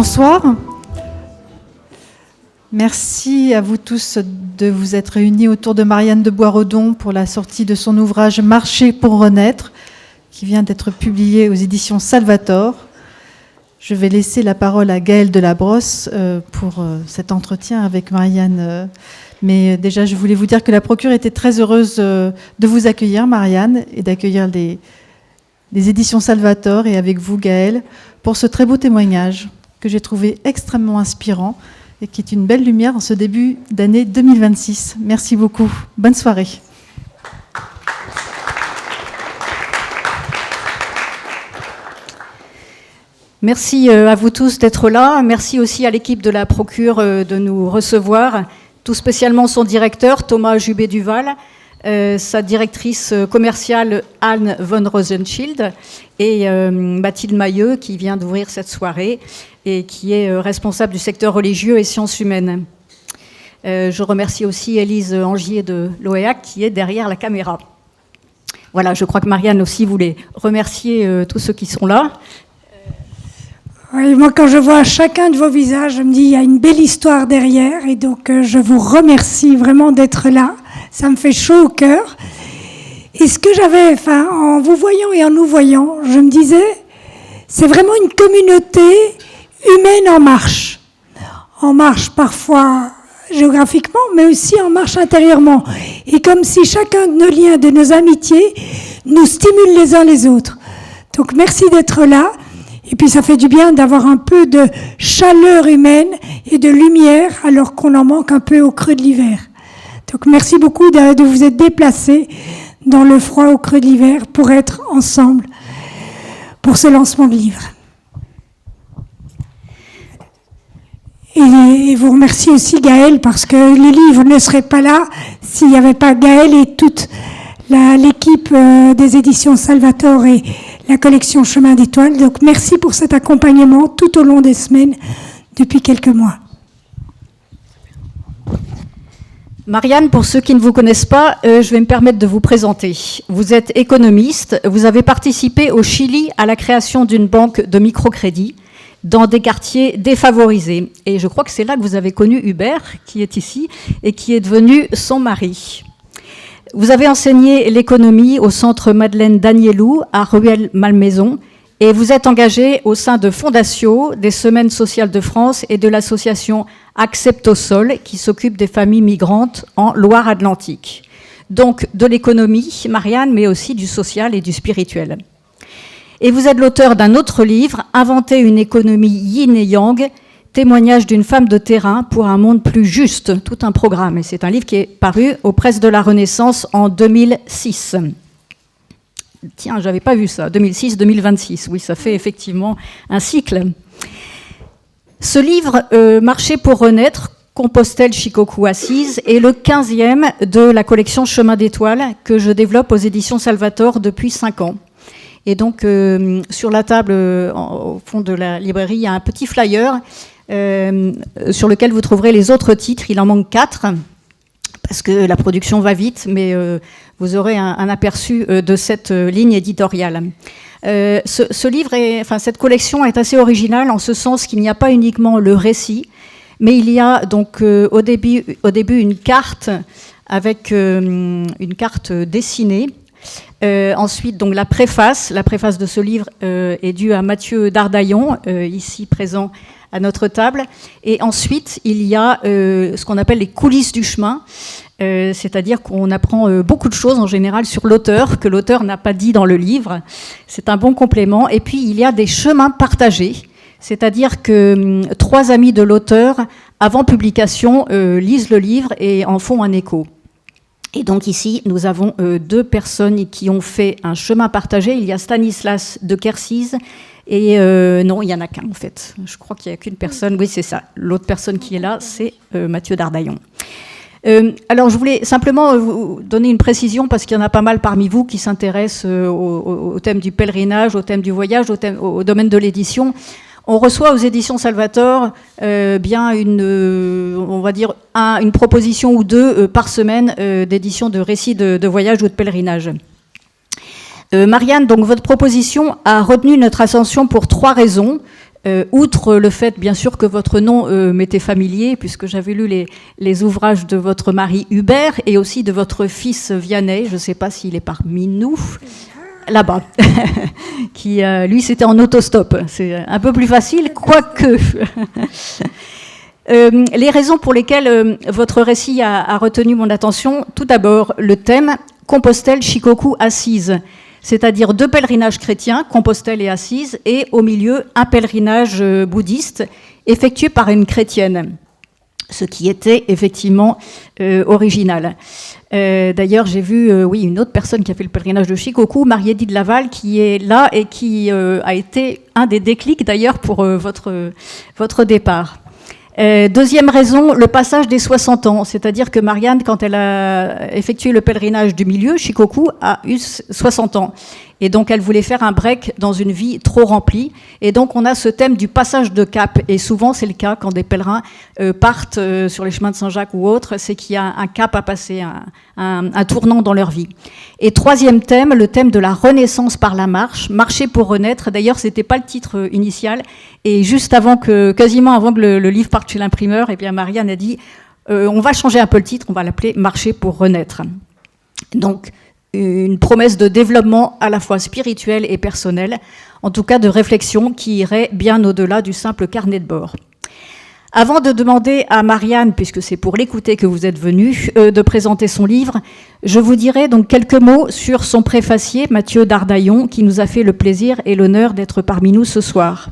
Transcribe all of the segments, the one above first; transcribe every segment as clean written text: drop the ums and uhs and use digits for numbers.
Bonsoir. Merci à vous tous de vous être réunis autour de Marianne de Boisredon pour la sortie de son ouvrage « Marcher pour renaître » qui vient d'être publié aux éditions Salvator. Je vais laisser la parole à Gaëlle Delabrosse pour cet entretien avec Marianne. Mais déjà, je voulais vous dire que la Procure était très heureuse de vous accueillir, Marianne, et d'accueillir les éditions Salvator et avec vous, Gaëlle, pour ce très beau témoignage que j'ai trouvé extrêmement inspirant et qui est une belle lumière en ce début d'année 2026. Merci beaucoup. Bonne soirée. Merci à vous tous d'être là. Merci aussi à l'équipe de la Procure de nous recevoir, tout spécialement son directeur, Thomas Jubé-Duval, sa directrice commerciale, Anne von Rosenschild, et Mathilde Mailleux, qui vient d'ouvrir cette soirée et qui est responsable du secteur religieux et sciences humaines. Je remercie aussi Élise Angier de l'OEAC, qui est derrière la caméra. Voilà, je crois que Marianne aussi voulait remercier tous ceux qui sont là. Oui, moi, quand je vois chacun de vos visages, je me dis il y a une belle histoire derrière, et donc je vous remercie vraiment d'être là. Ça me fait chaud au cœur. Et ce que j'avais, en vous voyant et en nous voyant, je me disais, c'est vraiment une communauté humaine en marche. En marche parfois géographiquement, mais aussi en marche intérieurement. Et comme si chacun de nos liens, de nos amitiés, nous stimule les uns les autres. Donc merci d'être là. Et puis ça fait du bien d'avoir un peu de chaleur humaine et de lumière alors qu'on en manque un peu au creux de l'hiver. Donc merci beaucoup de vous être déplacés dans le froid au creux de l'hiver pour être ensemble pour ce lancement de livre. Et vous remercie aussi Gaëlle parce que les livres ne seraient pas là s'il n'y avait pas Gaëlle et toute l'équipe des éditions Salvator et la collection Chemin d'étoiles. Donc merci pour cet accompagnement tout au long des semaines depuis quelques mois. Marianne, pour ceux qui ne vous connaissent pas, je vais me permettre de vous présenter. Vous êtes économiste, vous avez participé au Chili à la création d'une banque de microcrédit dans des quartiers défavorisés. Et je crois que c'est là que vous avez connu Hubert, qui est ici, et qui est devenu son mari. Vous avez enseigné l'économie au centre Madeleine Danielou à Rueil-Malmaison et vous êtes engagé au sein de Fondatio, des Semaines sociales de France et de l'association Acceptosol qui s'occupe des familles migrantes en Loire-Atlantique. Donc de l'économie, Marianne, mais aussi du social et du spirituel. Et vous êtes l'auteur d'un autre livre, Inventer une économie yin et yang, témoignage d'une femme de terrain pour un monde plus juste, tout un programme. Et c'est un livre qui est paru aux Presses de la Renaissance en 2006. Tiens, j'avais pas vu ça, 2006-2026. Oui, ça fait effectivement un cycle. Ce livre, Marcher pour renaître, Compostelle, Shikoku, Assise, est le 15e de la collection Chemin d'étoiles que je développe aux éditions Salvator depuis 5 ans. Et donc, sur la table, au fond de la librairie, il y a un petit flyer sur lequel vous trouverez les autres titres. Il en manque 4 parce que la production va vite, mais vous aurez un aperçu de cette ligne éditoriale. Ce livre, cette collection est assez originale en ce sens qu'il n'y a pas uniquement le récit, mais il y a donc au début une carte avec une carte dessinée. Ensuite, donc la préface de ce livre est due à Mathieu Dardaillon, ici présent à notre table. Et ensuite, il y a ce qu'on appelle les coulisses du chemin, c'est-à-dire qu'on apprend beaucoup de choses en général sur l'auteur, que l'auteur n'a pas dit dans le livre. C'est un bon complément. Et puis, il y a des chemins partagés, c'est-à-dire que 3 amis de l'auteur, avant publication, lisent le livre et en font un écho. Et donc ici, nous avons 2 personnes qui ont fait un chemin partagé. Il y a Stanislas de Kersiz et non, il n'y en a qu'un en fait. Je crois qu'il n'y a qu'une personne. Oui, c'est ça. L'autre personne qui est là, c'est Mathieu Dardaillon. Alors, je voulais simplement vous donner une précision parce qu'il y en a pas mal parmi vous qui s'intéressent au thème du pèlerinage, au thème du voyage, au domaine de l'édition. On reçoit aux éditions Salvator bien on va dire une proposition ou 2 par semaine d'édition de récits de voyage ou de pèlerinage. Marianne, donc votre proposition a retenu notre attention pour 3 raisons. outre le fait, bien sûr, que votre nom m'était familier, puisque j'avais lu les ouvrages de votre mari Hubert et aussi de votre fils Vianney, je ne sais pas s'il est parmi nous, là-bas, qui, lui, c'était en autostop. C'est un peu plus facile, quoique. Les raisons pour lesquelles votre récit a retenu mon attention, tout d'abord, le thème Compostelle, Shikoku, Assise, c'est-à-dire 2 pèlerinages chrétiens, Compostelle et Assise, et au milieu, un pèlerinage bouddhiste effectué par une chrétienne, ce qui était effectivement original. D'ailleurs, j'ai vu une autre personne qui a fait le pèlerinage de Shikoku, Marie-Édith de Laval, qui est là et qui a été un des déclics d'ailleurs pour votre départ. Deuxième raison, le passage des 60 ans, c'est-à-dire que Marianne, quand elle a effectué le pèlerinage du milieu, Shikoku, a eu 60 ans. Et donc, elle voulait faire un break dans une vie trop remplie. Et donc, on a ce thème du passage de cap. Et souvent, c'est le cas quand des pèlerins partent sur les chemins de Saint-Jacques ou autres, c'est qu'il y a un cap à passer, un tournant dans leur vie. Et troisième thème, le thème de la renaissance par la marche, marcher pour renaître. D'ailleurs, c'était pas le titre initial. Et juste quasiment avant que le livre parte chez l'imprimeur, eh bien, Marianne a dit, on va changer un peu le titre, on va l'appeler Marcher pour renaître. Donc, une promesse de développement à la fois spirituel et personnel, en tout cas de réflexion qui irait bien au-delà du simple carnet de bord. Avant de demander à Marianne, puisque c'est pour l'écouter que vous êtes venu, de présenter son livre, je vous dirai donc quelques mots sur son préfacier, Mathieu Dardaillon, qui nous a fait le plaisir et l'honneur d'être parmi nous ce soir.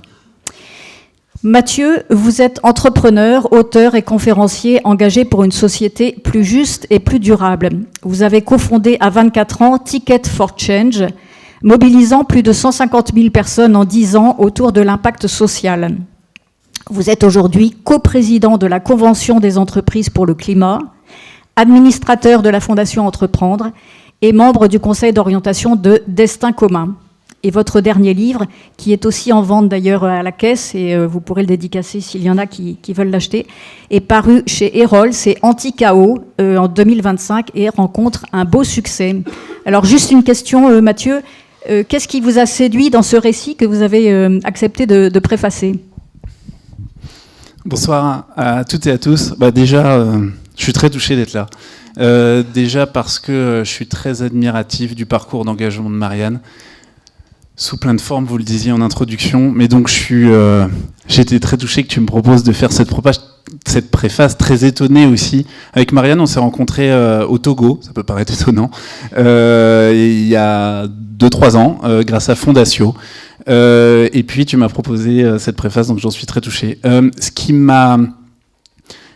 Mathieu, vous êtes entrepreneur, auteur et conférencier engagé pour une société plus juste et plus durable. Vous avez cofondé à 24 ans Ticket for Change, mobilisant plus de 150 000 personnes en 10 ans autour de l'impact social. Vous êtes aujourd'hui coprésident de la Convention des entreprises pour le climat, administrateur de la Fondation Entreprendre et membre du conseil d'orientation de Destin commun. Et votre dernier livre, qui est aussi en vente d'ailleurs à la caisse, et vous pourrez le dédicacer s'il y en a qui veulent l'acheter, est paru chez Erol, c'est Anti-Chaos en 2025 et rencontre un beau succès. Alors juste une question, Mathieu, qu'est-ce qui vous a séduit dans ce récit que vous avez accepté de préfacer ? Bonsoir à toutes et à tous. Déjà, je suis très touché d'être là. Déjà parce que je suis très admiratif du parcours d'engagement de Marianne. Sous plein de formes, vous le disiez en introduction, mais donc j'étais très touché que tu me proposes de faire cette préface, très étonné aussi. Avec Marianne, on s'est rencontrés au Togo, ça peut paraître étonnant, il y a 2-3 ans, grâce à Fondatio. Et puis tu m'as proposé cette préface, donc j'en suis très touché. Ce qui m'a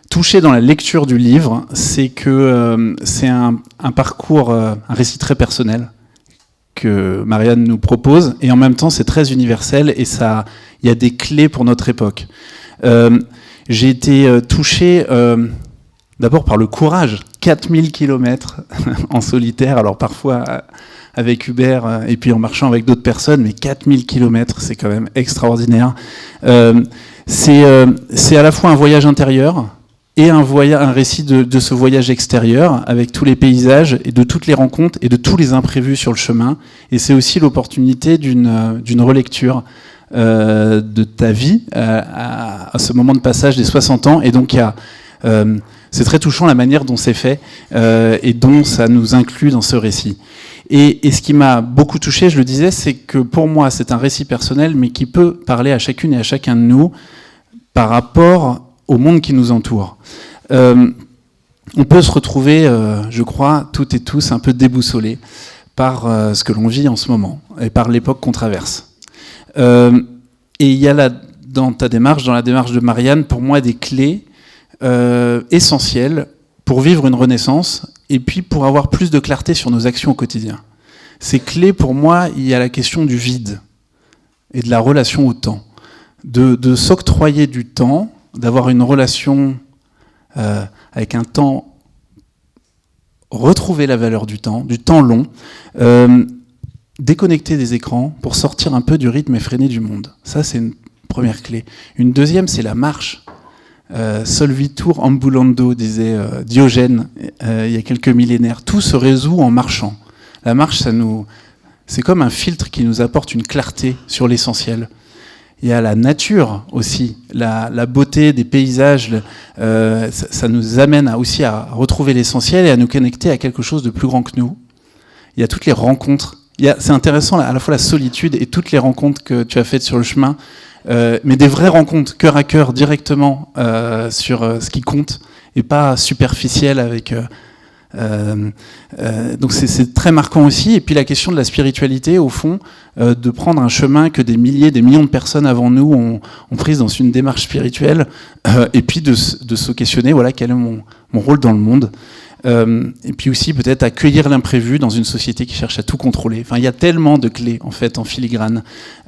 touché dans la lecture du livre, c'est que c'est un parcours, un récit très personnel, que Marianne nous propose, et en même temps c'est très universel et il y a des clés pour notre époque. J'ai été touché d'abord par le courage, 4000 km en solitaire, alors parfois avec Hubert et puis en marchant avec d'autres personnes, mais 4000 km c'est quand même extraordinaire. C'est à la fois un voyage intérieur et un récit de ce voyage extérieur, avec tous les paysages et de toutes les rencontres et de tous les imprévus sur le chemin. Et c'est aussi l'opportunité d'une relecture de ta vie à ce moment de passage des 60 ans. Et donc, c'est très touchant la manière dont c'est fait et dont ça nous inclut dans ce récit. Et ce qui m'a beaucoup touché, je le disais, c'est que pour moi, c'est un récit personnel, mais qui peut parler à chacune et à chacun de nous par rapport au monde qui nous entoure. On peut se retrouver, je crois, toutes et tous un peu déboussolés par ce que l'on vit en ce moment et par l'époque qu'on traverse. Et il y a dans ta démarche, dans la démarche de Marianne, pour moi, des clés essentielles pour vivre une renaissance et puis pour avoir plus de clarté sur nos actions au quotidien. Ces clés, pour moi, il y a la question du vide et de la relation au temps. De s'octroyer du temps, d'avoir une relation avec un temps, retrouver la valeur du temps long, déconnecter des écrans pour sortir un peu du rythme effréné du monde. Ça, c'est une première clé. Une deuxième, c'est la marche. Solvitur ambulando, disait Diogène il y a quelques millénaires. Tout se résout en marchant. La marche, c'est comme un filtre qui nous apporte une clarté sur l'essentiel. il y a la nature aussi, la beauté des paysages. Ça nous amène aussi à retrouver l'essentiel et à nous connecter à quelque chose de plus grand que nous. Il y a toutes les rencontres. C'est intéressant à la fois la solitude et toutes les rencontres que tu as faites sur le chemin, mais des vraies rencontres, cœur à cœur, directement sur ce qui compte, et pas superficiel avec... donc c'est très marquant aussi. Et puis la question de la spiritualité, au fond, de prendre un chemin que des milliers, des millions de personnes avant nous ont pris dans une démarche spirituelle, et puis de se questionner, voilà, quel est mon rôle dans le monde. Et puis aussi peut-être accueillir l'imprévu dans une société qui cherche à tout contrôler. Enfin, il y a tellement de clés en fait en filigrane.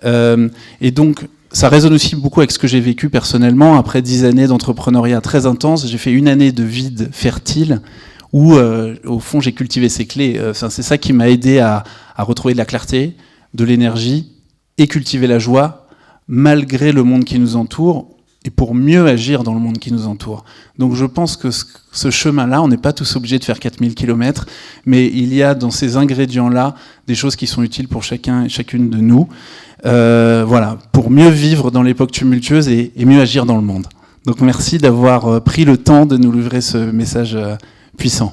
Et donc ça résonne aussi beaucoup avec ce que j'ai vécu personnellement. Après 10 années d'entrepreneuriat très intense, j'ai fait une année de vide fertile où au fond j'ai cultivé ces clés. C'est ça qui m'a aidé à retrouver de la clarté, de l'énergie et cultiver la joie malgré le monde qui nous entoure, et pour mieux agir dans le monde qui nous entoure. Donc je pense que ce chemin-là, on n'est pas tous obligés de faire 4000 km, mais il y a dans ces ingrédients-là des choses qui sont utiles pour chacun et chacune de nous, voilà, pour mieux vivre dans l'époque tumultueuse et mieux agir dans le monde. Donc merci d'avoir pris le temps de nous livrer ce message puissant.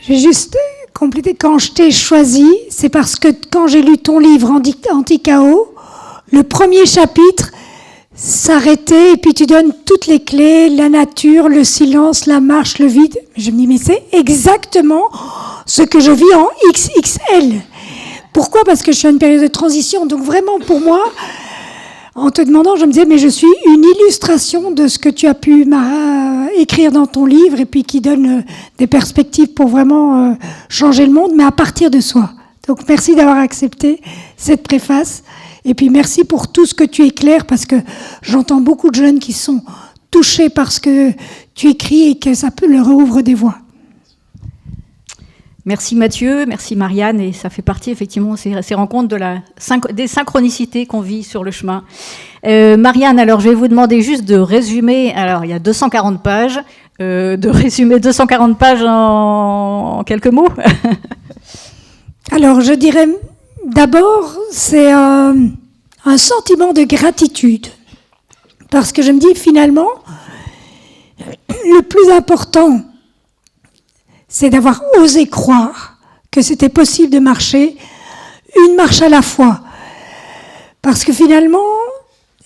J'ai juste complété, quand je t'ai choisi, c'est parce que quand j'ai lu ton livre Anti-Chaos, le premier chapitre s'arrêtait et puis tu donnes toutes les clés, la nature, le silence, la marche, le vide. Je me dis, mais c'est exactement ce que je vis en XXL. Pourquoi ? Parce que je suis à une période de transition. Donc vraiment, pour moi, en te demandant, je me disais, mais je suis une illustration de ce que tu as pu écrire dans ton livre et puis qui donne des perspectives pour vraiment changer le monde, mais à partir de soi. Donc merci d'avoir accepté cette préface. Et puis merci pour tout ce que tu éclaires, parce que j'entends beaucoup de jeunes qui sont touchés par ce que tu écris et que ça peut leur ouvre des voies. Merci Mathieu, merci Marianne, et ça fait partie effectivement ces rencontres des synchronicités qu'on vit sur le chemin. Marianne, alors je vais vous demander juste de résumer, alors il y a 240 pages, de résumer 240 pages en quelques mots. Alors je dirais d'abord, c'est un sentiment de gratitude, parce que je me dis finalement, le plus important, c'est d'avoir osé croire que c'était possible de marcher une marche à la fois. Parce que finalement,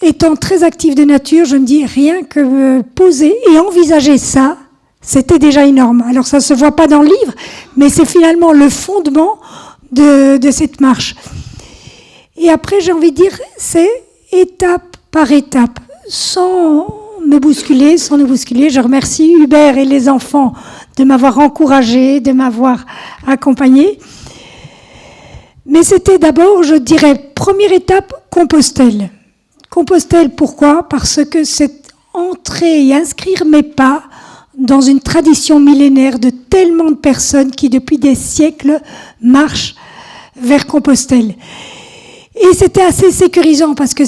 étant très active de nature, je me dis rien que poser et envisager ça, c'était déjà énorme. Alors ça ne se voit pas dans le livre, mais c'est finalement le fondement de cette marche. Et après, j'ai envie de dire, c'est étape par étape, sans nous bousculer. Je remercie Hubert et les enfants de m'avoir encouragé, de m'avoir accompagné. Mais c'était d'abord, je dirais, première étape, Compostelle. Compostelle, pourquoi ? Parce que c'est entrer et inscrire mes pas dans une tradition millénaire de tellement de personnes qui, depuis des siècles, marchent vers Compostelle. Et c'était assez sécurisant parce que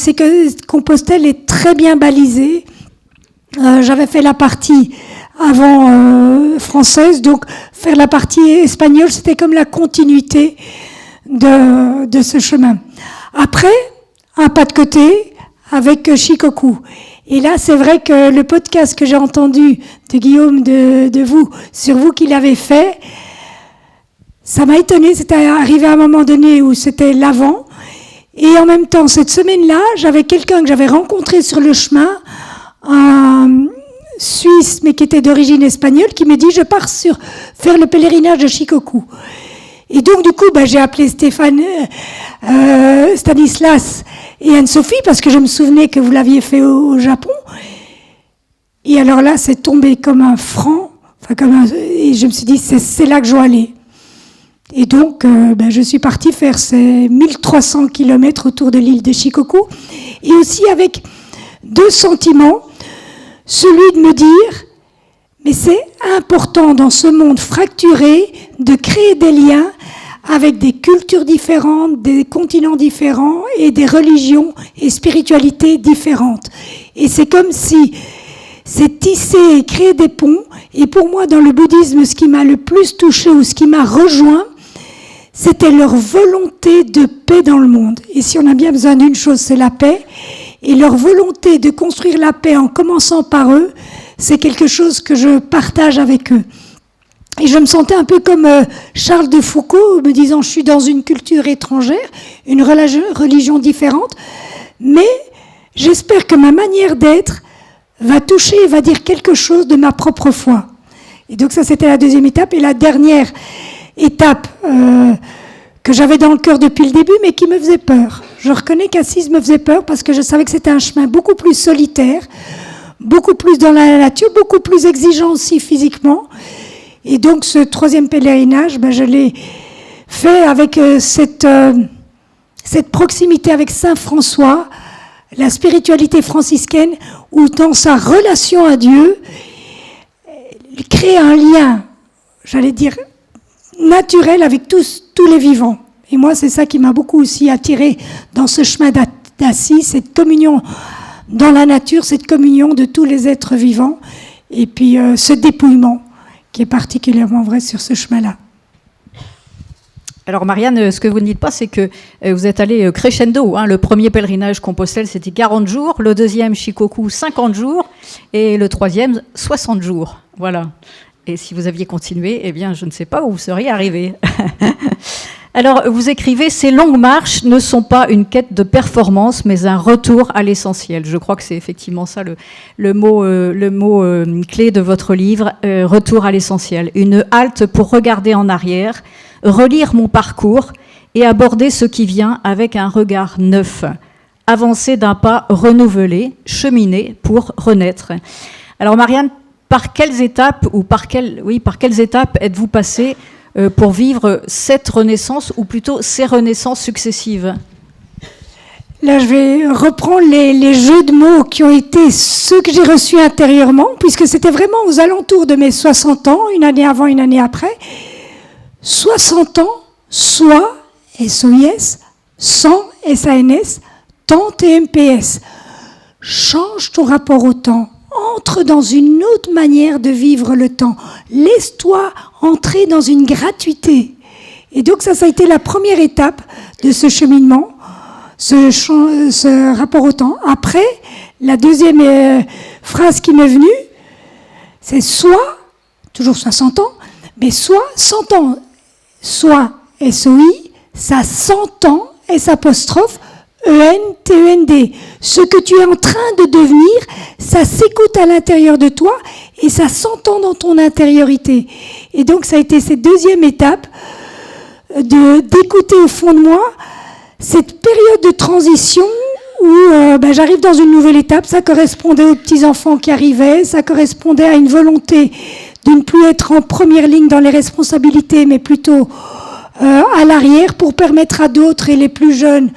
Compostelle est très bien balisée. J'avais fait la partie avant française, donc faire la partie espagnole, c'était comme la continuité de ce chemin. Après, un pas de côté avec Shikoku. Et là, c'est vrai que le podcast que j'ai entendu de Guillaume, de vous, sur vous qu'il avait fait, ça m'a étonné. C'était arrivé à un moment donné où c'était l'avant. Et en même temps, cette semaine-là, j'avais quelqu'un que j'avais rencontré sur le chemin, un Suisse, mais qui était d'origine espagnole, qui me dit « Je pars faire le pèlerinage de Shikoku ». Et donc, du coup, j'ai appelé Stanislas et Anne-Sophie, parce que je me souvenais que vous l'aviez fait au Japon. Et alors là, c'est tombé comme un franc, et je me suis dit « C'est là que je dois aller ». Et donc, je suis partie faire ces 1300 km autour de l'île de Shikoku, et aussi avec deux sentiments. Celui de me dire, mais c'est important dans ce monde fracturé de créer des liens avec des cultures différentes, des continents différents et des religions et spiritualités différentes. Et c'est comme si c'est tisser et créer des ponts. Et pour moi, dans le bouddhisme, ce qui m'a le plus touché ou ce qui m'a rejoint, c'était leur volonté de paix dans le monde. Et si on a bien besoin d'une chose, c'est la paix. Et leur volonté de construire la paix en commençant par eux, c'est quelque chose que je partage avec eux. Et je me sentais un peu comme Charles de Foucault, me disant, je suis dans une culture étrangère, une religion différente, mais j'espère que ma manière d'être va toucher et va dire quelque chose de ma propre foi. Et donc ça, c'était la deuxième étape. Et la dernière étape que j'avais dans le cœur depuis le début, mais qui me faisait peur. Je reconnais qu'Assise me faisait peur parce que je savais que c'était un chemin beaucoup plus solitaire, beaucoup plus dans la nature, beaucoup plus exigeant aussi physiquement. Et donc ce troisième pèlerinage, je l'ai fait avec cette proximité avec Saint François, la spiritualité franciscaine, où dans sa relation à Dieu, il crée un lien, j'allais dire, naturel avec tous les vivants. Et moi, c'est ça qui m'a beaucoup aussi attiré dans ce chemin d'Assise, cette communion dans la nature, cette communion de tous les êtres vivants, et puis ce dépouillement qui est particulièrement vrai sur ce chemin-là. Alors Marianne, ce que vous ne dites pas, c'est que vous êtes allé crescendo. Le premier pèlerinage Compostelle, c'était 40 jours, le deuxième Shikoku, 50 jours, et le troisième, 60 jours. Voilà. Et si vous aviez continué, eh bien, je ne sais pas où vous seriez arrivé. Alors, vous écrivez « Ces longues marches ne sont pas une quête de performance, mais un retour à l'essentiel ». Je crois que c'est effectivement ça le mot clé de votre livre, « Retour à l'essentiel ». Une halte pour regarder en arrière, relire mon parcours et aborder ce qui vient avec un regard neuf. Avancer d'un pas renouvelé, cheminer pour renaître. Alors, Marianne, par quelles étapes êtes-vous passée pour vivre cette renaissance, ou plutôt ces renaissances successives? Là, je vais reprendre les jeux de mots qui ont été ceux que j'ai reçus intérieurement, puisque c'était vraiment aux alentours de mes 60 ans, une année avant, une année après. 60 ans, soit SOIS, sans SANS, temps TMPS. Change ton rapport au temps. Entre dans une autre manière de vivre le temps. Laisse-toi entrer dans une gratuité. Et donc ça a été la première étape de ce cheminement, ce rapport au temps. Après, la deuxième phrase qui m'est venue, c'est soit, toujours 60 ans, mais soit 100 ans, soit SOI, ça s'entend, S', E-N-T-E-N-D. Ce que tu es en train de devenir, ça s'écoute à l'intérieur de toi et ça s'entend dans ton intériorité. Et donc, ça a été cette deuxième étape d'écouter au fond de moi cette période de transition où j'arrive dans une nouvelle étape. Ça correspondait aux petits-enfants qui arrivaient, ça correspondait à une volonté de ne plus être en première ligne dans les responsabilités, mais plutôt à l'arrière pour permettre à d'autres et les plus jeunes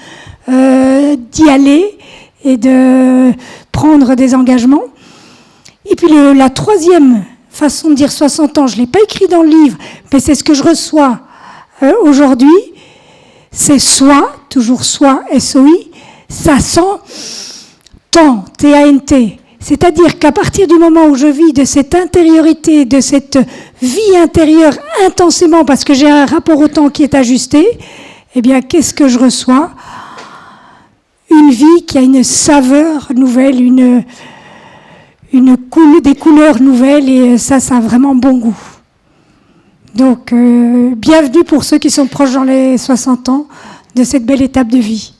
d'y aller et de prendre des engagements. Et puis la troisième façon de dire 60 ans, je ne l'ai pas écrit dans le livre, mais c'est ce que je reçois aujourd'hui, c'est soit, toujours soit, SOI, ça sent temps, T-A-N-T. C'est-à-dire qu'à partir du moment où je vis de cette intériorité, de cette vie intérieure intensément, parce que j'ai un rapport au temps qui est ajusté, eh bien, qu'est-ce que je reçois ? Une vie qui a une saveur nouvelle, des couleurs nouvelles, et ça a vraiment bon goût. Donc, bienvenue pour ceux qui sont proches dans les 60 ans de cette belle étape de vie.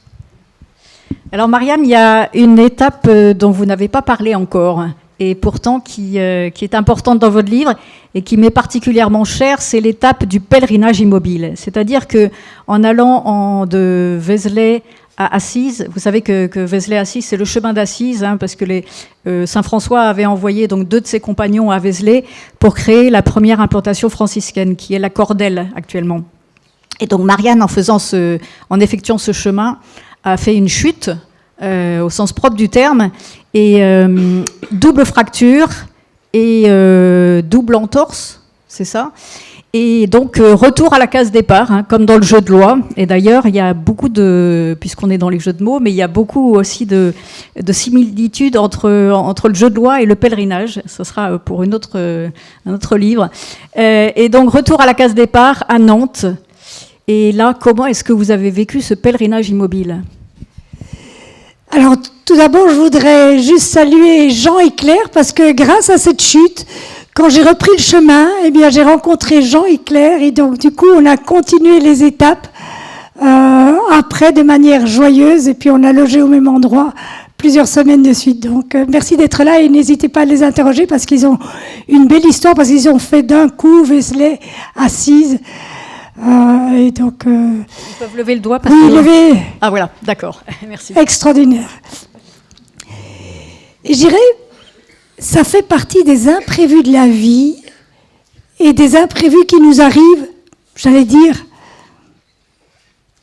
Alors Marianne, il y a une étape dont vous n'avez pas parlé encore, et pourtant qui est importante dans votre livre et qui m'est particulièrement chère, c'est l'étape du pèlerinage immobile. C'est-à-dire qu'en allant de Vézelay à Assise, vous savez que Vézelay-Assise, c'est le chemin d'Assise, parce que Saint François avait envoyé donc 2 de ses compagnons à Vézelay pour créer la première implantation franciscaine, qui est la Cordelle actuellement. Et donc Marianne, en effectuant ce chemin, a fait une chute, au sens propre du terme, et double fracture et double entorse, c'est ça. Et donc, retour à la case départ, hein, comme dans le jeu de loi. Et d'ailleurs, il y a beaucoup puisqu'on est dans les jeux de mots, mais il y a beaucoup aussi de similitudes entre le jeu de loi et le pèlerinage. Ce sera pour un autre livre. Et donc, retour à la case départ à Nantes. Et là, comment est-ce que vous avez vécu ce pèlerinage immobile ? Alors, tout d'abord, je voudrais juste saluer Jean et Claire, parce que grâce à cette chute, quand j'ai repris le chemin, eh bien, j'ai rencontré Jean et Claire, et donc, du coup, on a continué les étapes après de manière joyeuse, et puis on a logé au même endroit plusieurs semaines de suite. Donc, merci d'être là, et n'hésitez pas à les interroger, parce qu'ils ont une belle histoire, parce qu'ils ont fait d'un coup Vézelay, Assise, et donc... Ils peuvent lever le doigt parce oui, que... lever. Ah voilà, d'accord, merci. Extraordinaire. Et je dirais, ça fait partie des imprévus de la vie et des imprévus qui nous arrivent, j'allais dire,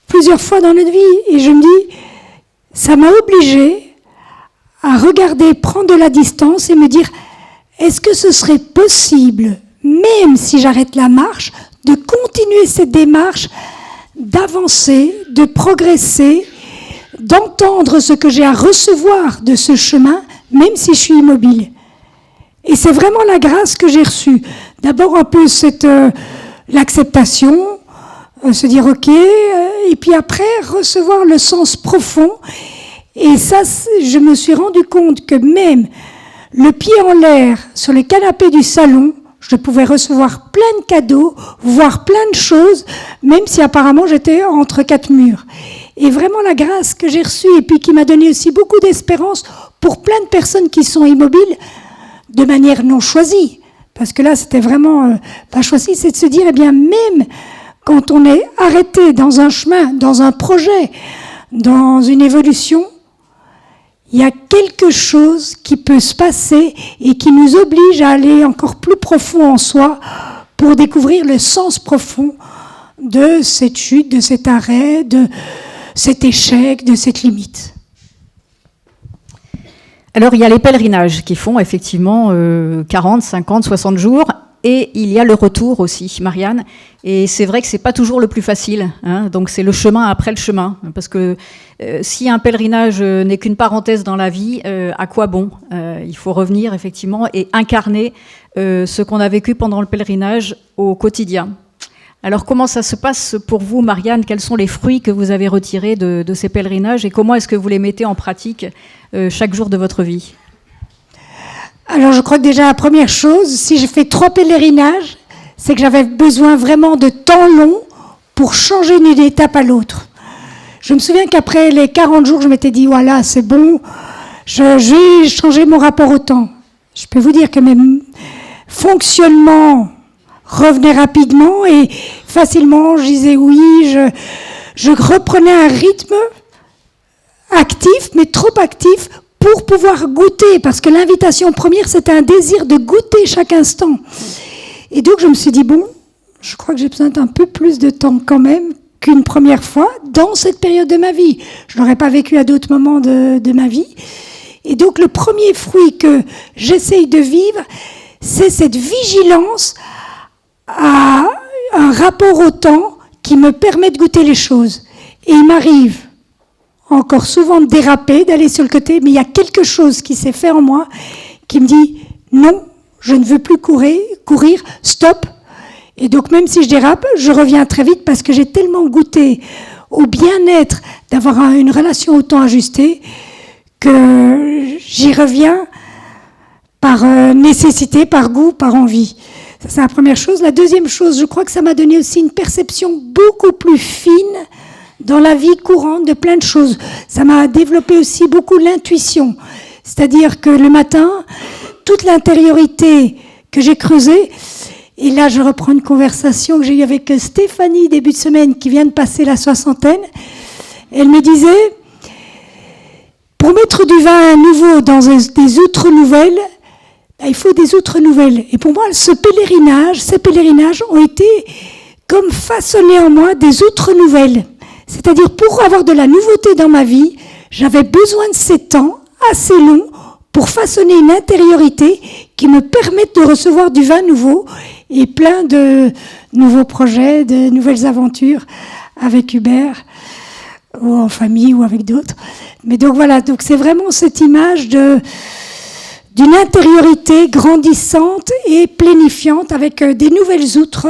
plusieurs fois dans notre vie. Et je me dis, ça m'a obligée à regarder, prendre de la distance et me dire, est-ce que ce serait possible, même si j'arrête la marche, de continuer cette démarche, d'avancer, de progresser, d'entendre ce que j'ai à recevoir de ce chemin, même si je suis immobile. Et c'est vraiment la grâce que j'ai reçue. D'abord un peu l'acceptation, se dire ok, et puis après recevoir le sens profond. Et ça, je me suis rendu compte que même le pied en l'air sur le canapé du salon, je pouvais recevoir plein de cadeaux, voir plein de choses, même si apparemment j'étais entre quatre murs. Et vraiment la grâce que j'ai reçue, et puis qui m'a donné aussi beaucoup d'espérance pour plein de personnes qui sont immobiles, de manière non choisie. Parce que là, c'était vraiment pas choisi, c'est de se dire, eh bien, même quand on est arrêté dans un chemin, dans un projet, dans une évolution, il y a quelque chose qui peut se passer et qui nous oblige à aller encore plus profond en soi pour découvrir le sens profond de cette chute, de cet arrêt, de cet échec, de cette limite. Alors, il y a les pèlerinages qui font effectivement 40, 50, 60 jours. Et il y a le retour aussi, Marianne. Et c'est vrai que c'est pas toujours le plus facile. Hein, donc c'est le chemin après le chemin. Parce que si un pèlerinage n'est qu'une parenthèse dans la vie, à quoi bon ? Il faut revenir effectivement et incarner ce qu'on a vécu pendant le pèlerinage au quotidien. Alors comment ça se passe pour vous, Marianne ? Quels sont les fruits que vous avez retirés de ces pèlerinages et comment est-ce que vous les mettez en pratique chaque jour de votre vie ? Alors je crois que déjà la première chose, si j'ai fait 3 pèlerinages, c'est que j'avais besoin vraiment de temps long pour changer d'une étape à l'autre. Je me souviens qu'après les 40 jours, je m'étais dit, voilà, c'est bon, j'ai changé mon rapport au temps. Je peux vous dire que mes fonctionnements revenaient rapidement et facilement, je disais oui, je reprenais un rythme actif, mais trop actif, pour pouvoir goûter, parce que l'invitation première, c'était un désir de goûter chaque instant. Et donc, je me suis dit, bon, je crois que j'ai besoin d'un peu plus de temps quand même qu'une première fois dans cette période de ma vie. Je ne l'aurais pas vécu à d'autres moments de ma vie. Et donc, le premier fruit que j'essaye de vivre, c'est cette vigilance à un rapport au temps qui me permet de goûter les choses. Et il m'arrive encore souvent de déraper, d'aller sur le côté, mais il y a quelque chose qui s'est fait en moi qui me dit non, je ne veux plus courir, stop. Et donc même si je dérape, je reviens très vite parce que j'ai tellement goûté au bien-être d'avoir une relation au temps ajusté que j'y reviens par nécessité, par goût, par envie. Ça, c'est la première chose. La deuxième chose, je crois que ça m'a donné aussi une perception beaucoup plus fine dans la vie courante de plein de choses. Ça m'a développé aussi beaucoup l'intuition. C'est-à-dire que le matin, toute l'intériorité que j'ai creusée, et là je reprends une conversation que j'ai eue avec Stéphanie début de semaine, qui vient de passer la 60aine, elle me disait, pour mettre du vin nouveau dans des outres nouvelles, il faut des outres nouvelles. Et pour moi, ces pèlerinages ont été comme façonnés en moi des outres nouvelles. C'est-à-dire, pour avoir de la nouveauté dans ma vie, j'avais besoin de ces temps assez longs pour façonner une intériorité qui me permette de recevoir du vin nouveau et plein de nouveaux projets, de nouvelles aventures avec Hubert, ou en famille ou avec d'autres. Mais donc voilà, donc c'est vraiment cette image d'une intériorité grandissante et plénifiante avec des nouvelles outres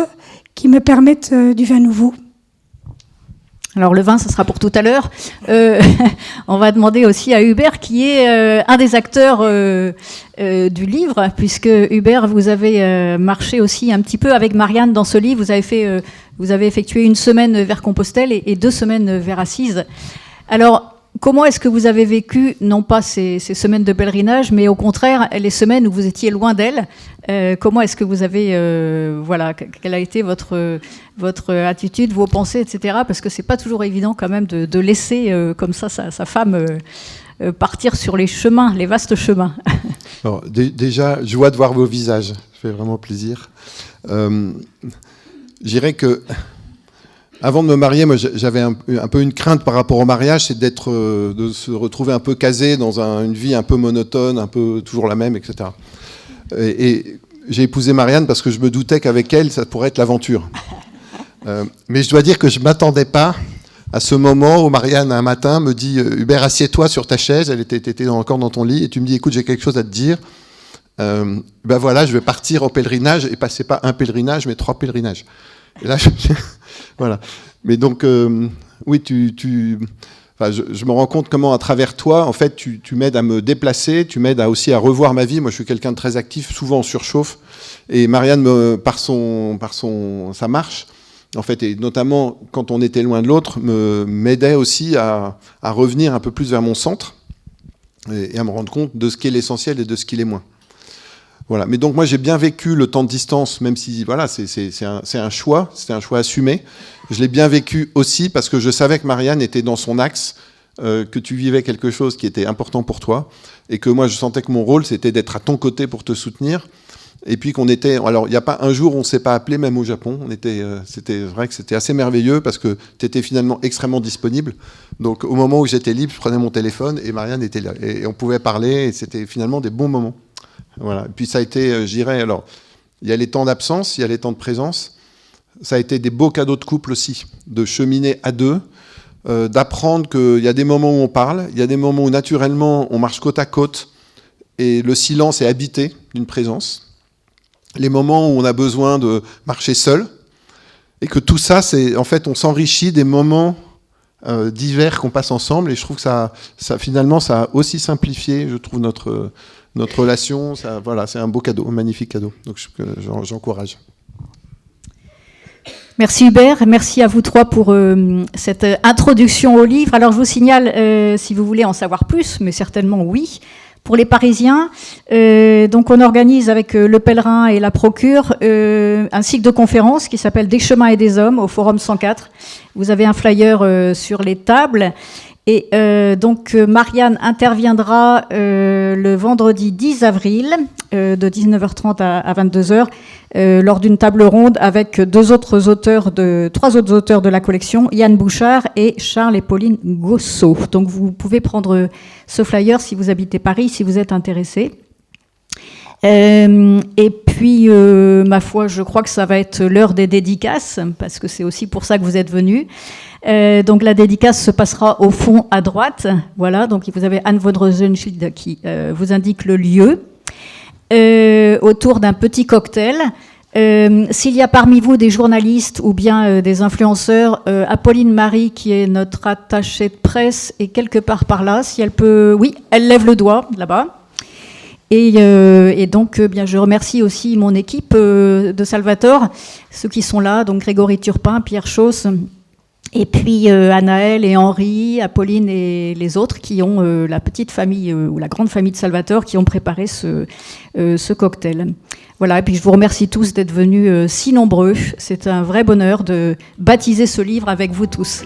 qui me permettent du vin nouveau. Alors le vin, ça sera pour tout à l'heure. On va demander aussi à Hubert, qui est un des acteurs du livre, puisque Hubert, vous avez marché aussi un petit peu avec Marianne dans ce livre. Vous avez effectué 1 semaine vers Compostelle et 2 semaines vers Assise. Alors, comment est-ce que vous avez vécu, non pas ces semaines de pèlerinage, mais au contraire, les semaines où vous étiez loin d'elle? Comment est-ce que vous avez... quelle a été votre attitude, vos pensées, etc. Parce que c'est pas toujours évident quand même de laisser comme ça sa femme partir sur les chemins, les vastes chemins. Alors, déjà, joie de voir vos visages. Ça fait vraiment plaisir. Je dirais que... Avant de me marier, moi, j'avais un peu une crainte par rapport au mariage, c'est de se retrouver un peu casé dans une vie un peu monotone, un peu toujours la même, etc. Et j'ai épousé Marianne parce que je me doutais qu'avec elle, ça pourrait être l'aventure. Mais je dois dire que je ne m'attendais pas à ce moment où Marianne, un matin, me dit « Hubert, assieds-toi sur ta chaise », elle était encore dans ton lit, et tu me dis « Écoute, j'ai quelque chose à te dire. Ben voilà, je vais partir au pèlerinage, et passer pas un pèlerinage, mais 3 pèlerinages. » Et là, voilà. Mais donc, oui, je me rends compte comment, à travers toi, en fait, tu m'aides à me déplacer, tu m'aides aussi à revoir ma vie. Moi, je suis quelqu'un de très actif, souvent en surchauffe. Et Marianne, par sa marche, en fait, et notamment quand on était loin de l'autre, m'aidait aussi à revenir un peu plus vers mon centre et à me rendre compte de ce qui est l'essentiel et de ce qui l'est moins. Voilà. Mais donc moi j'ai bien vécu le temps de distance, même si voilà, c'est un choix, c'était un choix assumé. Je l'ai bien vécu aussi parce que je savais que Marianne était dans son axe, que tu vivais quelque chose qui était important pour toi, et que moi je sentais que mon rôle c'était d'être à ton côté pour te soutenir. Et puis qu'on était, alors il n'y a pas un jour où on ne s'est pas appelé, même au Japon. C'était vrai que c'était assez merveilleux parce que tu étais finalement extrêmement disponible. Donc au moment où j'étais libre, je prenais mon téléphone et Marianne était là, et on pouvait parler. Et c'était finalement des bons moments. Voilà. Et puis ça a été, je dirais, alors, il y a les temps d'absence, il y a les temps de présence. Ça a été des beaux cadeaux de couple aussi, de cheminer à deux, d'apprendre qu'il y a des moments où on parle, il y a des moments où naturellement on marche côte à côte et le silence est habité d'une présence. Les moments où on a besoin de marcher seul et que tout ça, c'est en fait, on s'enrichit des moments divers qu'on passe ensemble. Et je trouve que ça finalement, ça a aussi simplifié, je trouve, notre relation. Ça, voilà, c'est un beau cadeau, un magnifique cadeau. Donc j'encourage. Merci Hubert, merci à vous trois pour cette introduction au livre. Alors je vous signale, si vous voulez en savoir plus, mais certainement oui, pour les Parisiens, donc on organise avec Le Pèlerin et la Procure un cycle de conférences qui s'appelle Des chemins et des hommes au Forum 104. Vous avez un flyer sur les tables. Et donc Marianne interviendra le vendredi 10 avril de 19h30 à 22h lors d'une table ronde avec trois autres auteurs de la collection, Yann Bouchard et Charles et Pauline Gossot. Donc vous pouvez prendre ce flyer si vous habitez Paris, si vous êtes intéressé. Et puis, ma foi, je crois que ça va être l'heure des dédicaces, parce que c'est aussi pour ça que vous êtes venus. Donc la dédicace se passera au fond à droite. Voilà, donc vous avez Anne von Rosenschild qui vous indique le lieu, autour d'un petit cocktail. S'il y a parmi vous des journalistes ou bien des influenceurs, Apolline Marie, qui est notre attachée de presse, est quelque part par là. Si elle peut... Oui, elle lève le doigt, là-bas. Et donc, bien, je remercie aussi mon équipe de Salvator, ceux qui sont là, donc Grégory Turpin, Pierre Chausse, et puis Anaël et Henri, Apolline et les autres qui ont la petite famille ou la grande famille de Salvator qui ont préparé ce cocktail. Voilà, et puis je vous remercie tous d'être venus si nombreux. C'est un vrai bonheur de baptiser ce livre avec vous tous.